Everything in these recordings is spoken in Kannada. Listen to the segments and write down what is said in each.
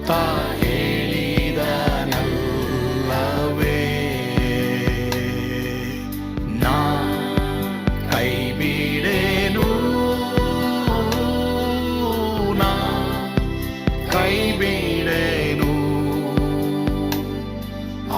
ತಾ ಹೇಳಿದನಲ್ಲವೇ, ನಾ ಕೈ ಬಿಡೇನು, ನಾ ಕೈ ಬಿಡೇನು.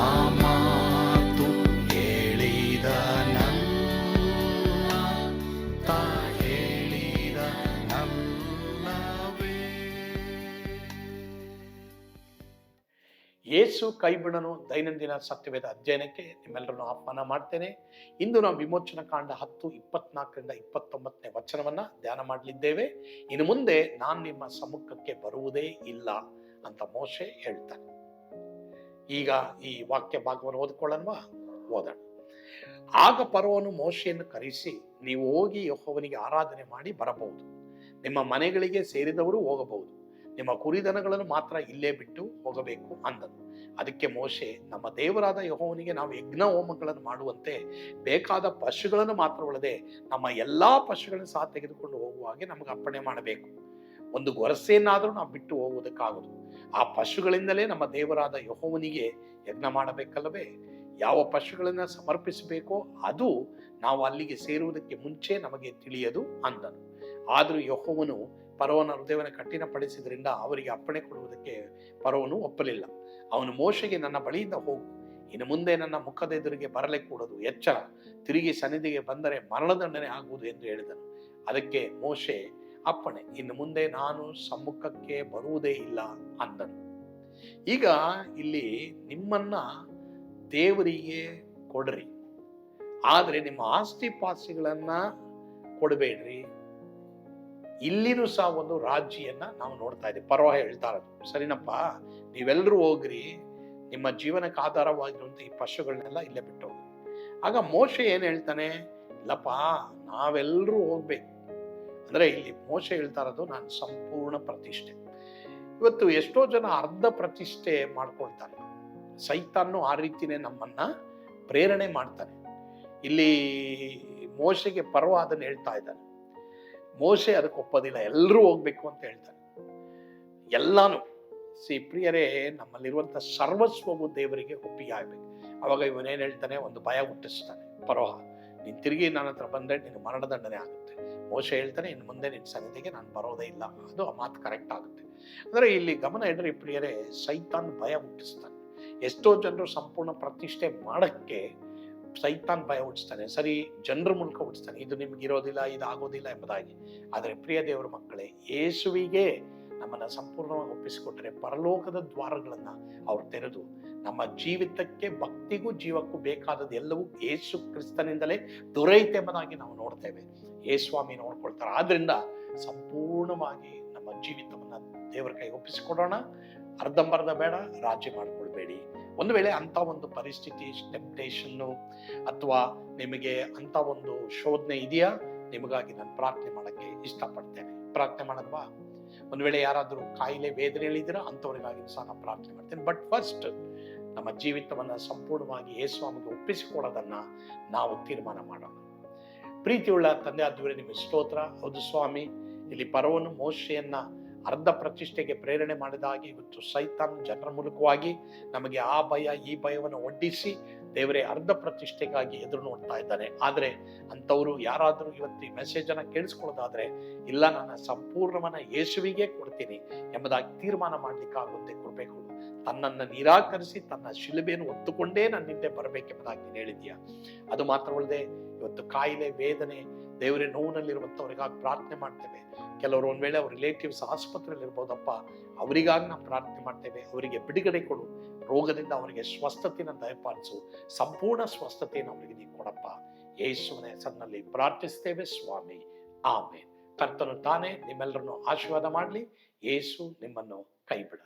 ಆ ಮಾತು ಹೇಳಿದನಲ್ಲ, ತಾ ಹೇಳಿದನಲ್ಲವೇ. ಯೇಸು ಕೈ ಬಿಡನು ದೈನಂದಿನ ಸತ್ಯವೇದ ಅಧ್ಯಯನಕ್ಕೆ ನಿಮ್ಮೆಲ್ಲರನ್ನು ಆಹ್ವಾನ ಮಾಡ್ತೇನೆ. ಇಂದು ನಾವು ವಿಮೋಚನ ಕಾಂಡ 10, 24ರಿಂದ 29ನೇ ವಚನವನ್ನ ಧ್ಯಾನ ಮಾಡಲಿದ್ದೇವೆ. ಇನ್ನು ಮುಂದೆ ನಾನು ನಿಮ್ಮ ಸಮ್ಮುಖಕ್ಕೆ ಬರುವುದೇ ಇಲ್ಲ ಅಂತ ಮೋಶೆ ಹೇಳ್ತಾನೆ. ಈಗ ಈ ವಾಕ್ಯ ಭಾಗವನ್ನು ಓದ್ಕೊಳ್ಳೋಣವಾ? ಓದೋಣ. ಆಗ ಫರೋಹನು ಮೋಶೆಯನ್ನು ಕರೆಸಿ, ನೀವು ಹೋಗಿ ಯೆಹೋವನಿಗೆ ಆರಾಧನೆ ಮಾಡಿ ಬರಬಹುದು, ನಿಮ್ಮ ಮನೆಗಳಿಗೆ ಸೇರಿದವರು ಹೋಗಬಹುದು, ನಿಮ್ಮ ಕುರಿದನಗಳನ್ನು ಮಾತ್ರ ಇಲ್ಲೇ ಬಿಟ್ಟು ಹೋಗಬೇಕು ಅಂದನು. ಅದಕ್ಕೆ ಮೋಶೆ, ನಮ್ಮ ದೇವರಾದ ಯೆಹೋವನಿಗೆ ನಾವು ಯಜ್ಞ ಹೋಮಗಳನ್ನು ಮಾಡುವಂತೆ ಬೇಕಾದ ಪಶುಗಳನ್ನು ಮಾತ್ರವಲ್ಲದೆ ನಮ್ಮ ಎಲ್ಲಾ ಪಶುಗಳನ್ನು ಸಹ ತೆಗೆದುಕೊಂಡು ಹೋಗುವ ಹಾಗೆ ನಮಗೆ ಅಪ್ಪಣೆ ಮಾಡಬೇಕು. ಒಂದು ಗೊರಸೆಯನ್ನಾದರೂ ನಾವು ಬಿಟ್ಟು ಹೋಗುವುದಕ್ಕಾಗದು. ಆ ಪಶುಗಳಿಂದಲೇ ನಮ್ಮ ದೇವರಾದ ಯೆಹೋವನಿಗೆ ಯಜ್ಞ ಮಾಡಬೇಕಲ್ಲವೇ? ಯಾವ ಪಶುಗಳನ್ನ ಸಮರ್ಪಿಸಬೇಕೋ ಅದು ನಾವು ಅಲ್ಲಿಗೆ ಸೇರುವುದಕ್ಕೆ ಮುಂಚೆ ನಮಗೆ ತಿಳಿಯದು ಅಂದನು. ಆದರೂ ಯೆಹೋವನು ಫರೋಹನ ಹೃದಯವನ್ನು ಕಠಿಣಪಡಿಸಿದ್ರಿಂದ ಅವರಿಗೆ ಅಪ್ಪಣೆ ಕೊಡುವುದಕ್ಕೆ ಫರೋಹನು ಒಪ್ಪಲಿಲ್ಲ. ಅವನು ಮೋಶೆಗೆ, ನನ್ನ ಬಳಿಯಿಂದ ಹೋಗು, ಇನ್ನು ಮುಂದೆ ನನ್ನ ಮುಖದ ಎದುರಿಗೆ ಬರಲೇ ಕೂಡದು, ಎಚ್ಚರ, ತಿರುಗಿ ಸನ್ನಿಧಿಗೆ ಬಂದರೆ ಮರಣದಂಡನೆ ಆಗುವುದು ಎಂದು ಹೇಳಿದನು. ಅದಕ್ಕೆ ಮೋಶೆ, ಅಪ್ಪಣೆ, ಇನ್ನು ಮುಂದೆ ನಾನು ಸಮ್ಮುಖಕ್ಕೆ ಬರುವುದೇ ಇಲ್ಲ ಅಂದನು. ಈಗ ಇಲ್ಲಿ ನಿಮ್ಮನ್ನ ದೇವರಿಗೆ ಕೊಡ್ರಿ, ಆದ್ರೆ ನಿಮ್ಮ ಆಸ್ತಿ ಪಾಸ್ತಿಗಳನ್ನ ಕೊಡಬೇಡ್ರಿ. ಇಲ್ಲಿನೂ ಸಹ ಒಂದು ರಾಜಿಯನ್ನ ನಾವು ನೋಡ್ತಾ ಇದ್ದೀವಿ. ಫರೋಹ ಹೇಳ್ತಾ ಇರೋದು, ಸರಿನಪ್ಪ, ನೀವೆಲ್ಲರೂ ಹೋಗ್ರಿ, ನಿಮ್ಮ ಜೀವನಕ್ಕೆ ಆಧಾರವಾಗಿರುವಂತ ಈ ಪಶುಗಳನ್ನೆಲ್ಲ ಇಲ್ಲೇ ಬಿಟ್ಟು ಹೋಗ್ರಿ. ಆಗ ಮೋಶೆ ಏನ್ ಹೇಳ್ತಾನೆ, ಇಲ್ಲಪ್ಪ, ನಾವೆಲ್ಲರೂ ಹೋಗ್ಬೇಕು. ಅಂದ್ರೆ ಇಲ್ಲಿ ಮೋಶೆ ಹೇಳ್ತಾ ಇರೋದು, ನಾನು ಸಂಪೂರ್ಣ ಪ್ರತಿಷ್ಠೆ. ಇವತ್ತು ಎಷ್ಟೋ ಜನ ಅರ್ಧ ಪ್ರತಿಷ್ಠೆ ಮಾಡ್ಕೊಳ್ತಾರೆ. ಸೈತಾನು ಆ ರೀತಿನೇ ನಮ್ಮನ್ನ ಪ್ರೇರಣೆ ಮಾಡ್ತಾನೆ. ಇಲ್ಲಿ ಮೋಶೆಗೆ ಫರೋಹ ಅದನ್ನ ಹೇಳ್ತಾ ಇದ್ದಾನೆ. ಮೋಶೆ ಅದಕ್ಕೆ ಒಪ್ಪೋದಿಲ್ಲ, ಎಲ್ಲರೂ ಹೋಗ್ಬೇಕು ಅಂತ ಹೇಳ್ತಾನೆ. ಎಲ್ಲಾನು ಪ್ರಿಯರೇ, ನಮ್ಮಲ್ಲಿರುವಂತ ಸರ್ವಸ್ವವು ದೇವರಿಗೆ ಒಪ್ಪಿಗೆ ಆಗ್ಬೇಕು. ಅವಾಗ ಇವನೇನ್ ಹೇಳ್ತಾನೆ, ಒಂದು ಭಯ ಹುಟ್ಟಿಸ್ತಾನೆ ಫರೋಹ, ನೀನ್ ತಿರುಗಿ ನನ್ನ ಹತ್ರ ಬಂದ್ರೆ ನಿನ್ನ ಮರಣದಂಡನೆ ಆಗುತ್ತೆ. ಮೋಶೆ ಹೇಳ್ತಾನೆ, ಇನ್ನು ಮುಂದೆ ನಿನ್ನ ಸನ್ನಿಧಿಗೆ ನಾನು ಬರೋದೇ ಇಲ್ಲ. ಅದು ಆ ಮಾತು ಕರೆಕ್ಟ್ ಆಗುತ್ತೆ. ಅಂದ್ರೆ ಇಲ್ಲಿ ಗಮನ ಇಡ್ರಿ ಪ್ರಿಯರೇ, ಸೈತಾನ್ ಭಯ ಹುಟ್ಟಿಸ್ತಾನೆ. ಎಷ್ಟೋ ಜನರು ಸಂಪೂರ್ಣ ಪ್ರತಿಷ್ಠೆ ಮಾಡಕ್ಕೆ ಸೈತಾನ್ ಭಯ ಹುಟ್ಟಿಸ್ತಾನೆ. ಸರಿ, ಜನರ ಮೂಲಕ ಹುಟ್ಟಿಸ್ತಾನೆ, ಇದು ನಿಮ್ಗೆ ಇರೋದಿಲ್ಲ, ಇದು ಆಗೋದಿಲ್ಲ ಎಂಬುದಾಗಿ. ಆದರೆ ಪ್ರಿಯ ದೇವರ ಮಕ್ಕಳೇ, ಯೇಸುವಿಗೆ ನಮ್ಮನ್ನ ಸಂಪೂರ್ಣವಾಗಿ ಒಪ್ಪಿಸಿಕೊಟ್ರೆ ಪರಲೋಕದ ದ್ವಾರಗಳನ್ನ ಅವ್ರು ತೆರೆದು ನಮ್ಮ ಜೀವಿತಕ್ಕೆ, ಭಕ್ತಿಗೂ ಜೀವಕ್ಕೂ ಬೇಕಾದದ್ದು ಎಲ್ಲವೂ ಯೇಸು ಕ್ರಿಸ್ತನಿಂದಲೇ ದೊರೆಯುತ್ತೆ ಎಂಬುದಾಗಿ ನಾವು ನೋಡ್ತೇವೆ. ಯೇಸ್ವಾಮಿ ನೋಡ್ಕೊಳ್ತಾರೆ. ಆದ್ರಿಂದ ಸಂಪೂರ್ಣವಾಗಿ ನಮ್ಮ ಜೀವಿತವನ್ನ ದೇವರ ಕೈ ಒಪ್ಪಿಸಿಕೊಡೋಣ. ಅರ್ಧಂಬರ್ಧ ಬೇಡ, ರಾಜಿ ಮಾಡ್ಕೊಳ್ಬೇಡಿ. ಒಂದು ವೇಳೆ ಅಂತ ಒಂದು ಪರಿಸ್ಥಿತಿ, ಟೆಂಪ್ಟೇಷನ್ನು ಅಥವಾ ನಿಮಗೆ ಅಂತ ಒಂದು ಶೋಧನೆ ಇದೆಯಾ, ನಿಮಗಾಗಿ ನಾನು ಪ್ರಾರ್ಥನೆ ಮಾಡಕ್ಕೆ ಇಷ್ಟಪಡ್ತೇನೆ. ಪ್ರಾರ್ಥನೆ ಮಾಡೋದ್ವಾ? ಒಂದು ವೇಳೆ ಯಾರಾದರೂ ಕಾಯಿಲೆ, ವೇದನೆ ಹೇಳಿದ್ರೆ ಅಂಥವ್ರಿಗಾಗಿ ಸಹ ನಾನು ಪ್ರಾರ್ಥನೆ ಮಾಡ್ತೇನೆ. ಬಟ್ ಫಸ್ಟ್ ನಮ್ಮ ಜೀವಿತವನ್ನ ಸಂಪೂರ್ಣವಾಗಿ ಯೇಸುವಿಗೆ ಒಪ್ಪಿಸಿಕೊಡೋದನ್ನ ನಾವು ತೀರ್ಮಾನ ಮಾಡೋಣ. ಪ್ರೀತಿಯುಳ್ಳ ತಂದೆ ಆದವರೇ, ನಿಮಗೆ ಸ್ತೋತ್ರ. ಹೌದು ಸ್ವಾಮಿ, ಇಲ್ಲಿ ಫರೋಹನು ಮೋಶೆಯನ್ನ ಅರ್ಧ ಪ್ರತಿಷ್ಠೆಗೆ ಪ್ರೇರಣೆ ಮಾಡಿದಾಗಿ ಇವತ್ತು ಸೈತಾನ್ ಜನರ ಮೂಲಕವಾಗಿ ನಮಗೆ ಆ ಭಯ, ಈ ಭಯವನ್ನು ಒಡ್ಡಿಸಿ ದೇವರೇ ಅರ್ಧ ಪ್ರತಿಷ್ಠೆಗಾಗಿ ಎದುರು ನೋಡ್ತಾ ಇದ್ದಾನೆ. ಆದ್ರೆ ಅಂಥವ್ರು ಯಾರಾದರೂ ಇವತ್ತು ಈ ಮೆಸೇಜ್ ಅನ್ನ ಕೇಳಿಸ್ಕೊಳ್ಳೋದಾದ್ರೆ, ಇಲ್ಲ, ನನ್ನ ಸಂಪೂರ್ಣವನ್ನ ಯೇಸುವಿಗೆ ಕೊಡ್ತೀನಿ ಎಂಬುದಾಗಿ ತೀರ್ಮಾನ ಮಾಡ್ಲಿಕ್ಕಾಗುತ್ತೆ ಕೃಪೆ ಕೊಡು. ತನ್ನನ್ನು ನಿರಾಕರಿಸಿ ತನ್ನ ಶಿಲುಬೆಯನ್ನು ಹೊತ್ತುಕೊಂಡೇ ನನ್ನ ಹಿಂದೆ ಬರಬೇಕೆಂಬುದಾಗಿ ನೀನು ಹೇಳಿದ್ಯಾ. ಅದು ಮಾತ್ರವಲ್ಲದೆ ಇವತ್ತು ಕಾಯಿಲೆ, ವೇದನೆ, ದೇವರೇ ನೋವಿನಲ್ಲಿರುವಂಥವ್ರಿಗಾಗಿ ಪ್ರಾರ್ಥನೆ ಮಾಡ್ತೇವೆ. ಕೆಲವರು ಒಂದ್ ವೇಳೆ ಅವ್ರ ರಿಲೇಟಿವ್ಸ್ ಆಸ್ಪತ್ರೆಯಲ್ಲಿ ಇರ್ಬೋದಪ್ಪ, ಅವರಿಗಾಗಿ ನಾವು ಪ್ರಾರ್ಥನೆ ಮಾಡ್ತೇವೆ. ಅವರಿಗೆ ಬಿಡುಗಡೆ ಕೊಡು, ರೋಗದಿಂದ ಅವರಿಗೆ ಸ್ವಸ್ಥತೆಯನ್ನು ದಯಪಾಲಿಸು, ಸಂಪೂರ್ಣ ಸ್ವಸ್ಥತೆಯನ್ನು ಅವರಿಗೆ ನೀನು ಕೊಡಪ್ಪ. ಯೇಸುವಿನ ಹೆಸರಿನಲ್ಲಿ ಪ್ರಾರ್ಥಿಸ್ತೇವೆ ಸ್ವಾಮಿ, ಆಮೇನ್. ಕರ್ತನು ತಾನೇ ನಿಮ್ಮೆಲ್ಲರನ್ನು ಆಶೀರ್ವಾದ ಮಾಡಲಿ. ಯೇಸು ನಿಮ್ಮನ್ನು ಕೈ ಬಿಡನು.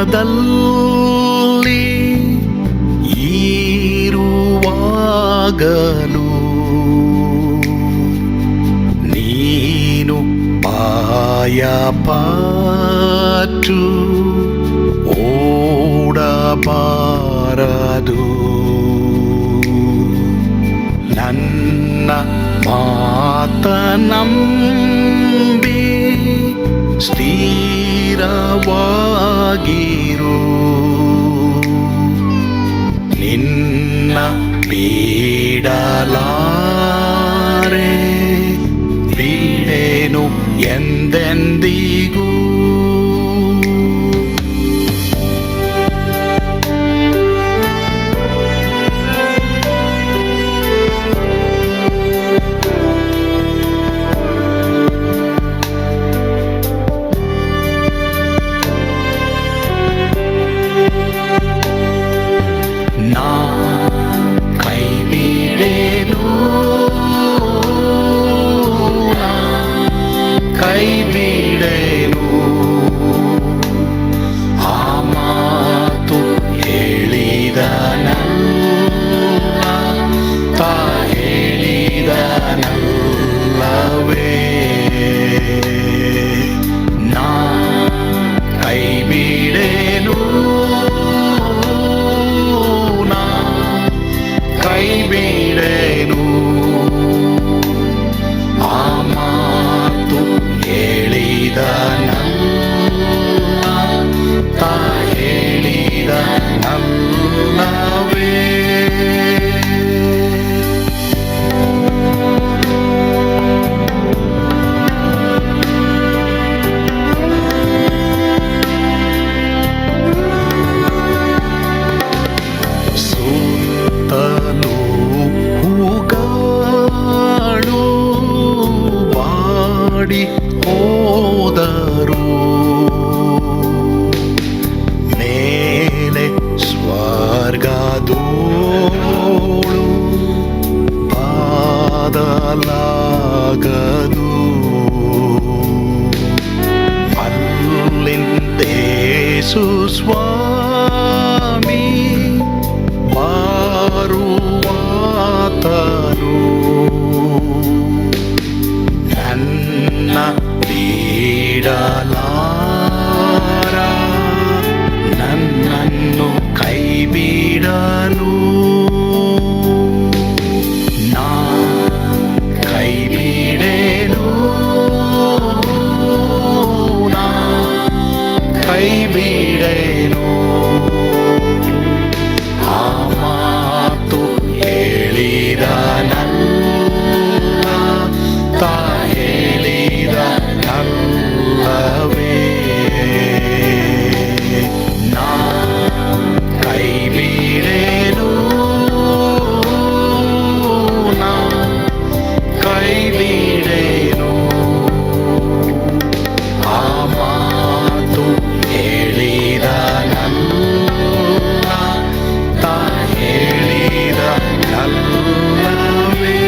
ಪಾತ್ರದಲ್ಲಿ ಇರುವಾಗಲೂ ನೀನು ಭಯಪಟ್ಟು ಓಡಬಾರದು. ನನ್ನ ಮಾತನಂಬಿ ಸ್ಥಿರವಾಗಿರು. ನಿನ್ನ ಬಿಡಲಾರೆ, ಬಿಡೆನು ಎಂದೆಂದಿಗೂ. ಹೋದರು ಮೇಲೆ ಸ್ವರ್ಗದೋಳು ಬಾದಲಾಗದು. ಅಲ್ಲಿಂದೇಸು ಸ್ವಾಮಿ ಬಾರುವಾತನು. ನನ್ನ ಬಿಡಲಾರ, ನನ್ನನ್ನು ಕೈ ಬಿಡನು. ನಾ ಕೈ ಬಿಡೆನು, ನಾ ಕೈ ಬಿಡೆನು. ಆ ಮಾತು ಹೇಳಿದ ನನ್ನ ತಾ ಹೇಳಿದ ನಲ್ಲವೇ. ನಾ ಕೈ ಬಿಡೆನು, ನಾ ಕೈ ಬಿಡೆನು. ಆ ಮಾತು ಹೇಳಿದ ನನ್ನ ತಾ ಹೇಳಿದ ನಲ್ಲವೇ.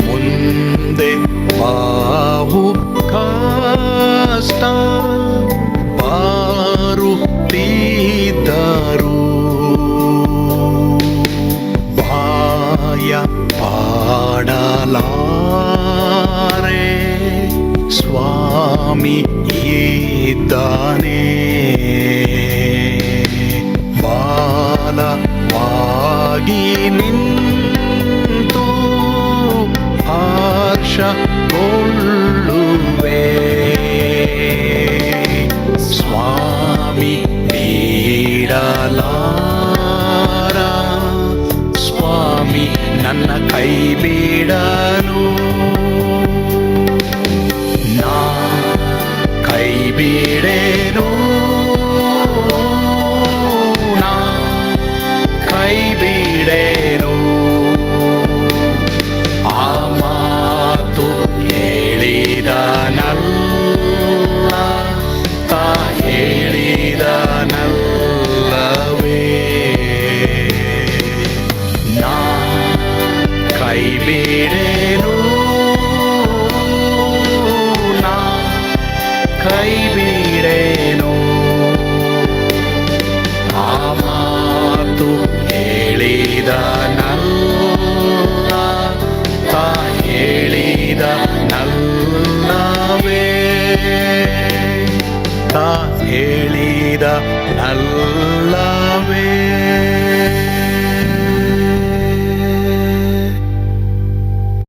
ಮುಂದೆ ಬಾವು ಕಷ್ಟ ಬಾರುತ್ತಿದ್ದರು, ಭಯ ಪಾಡಲಾರೆ, ಸ್ವಾಮಿ ಇದ್ದಾನೆ. ಬಾಲವಾಗಿ ನಿಂತು ಹರ್ಷಗೊಳ್ಳುವೆ. ಸ್ವಾಮಿ ಬಿಡಲಾರ, ಸ್ವಾಮಿ ನನ್ನ ಕೈ ಬಿಡನು. ನಾ ಕೈ ಬಿಡೆನು, ನಾ ಕೈ ಬಿಡೆನು. ಆ ಮಾತು ಹೇಳಿದ ನಲ್ಲ ನಲ್ಲ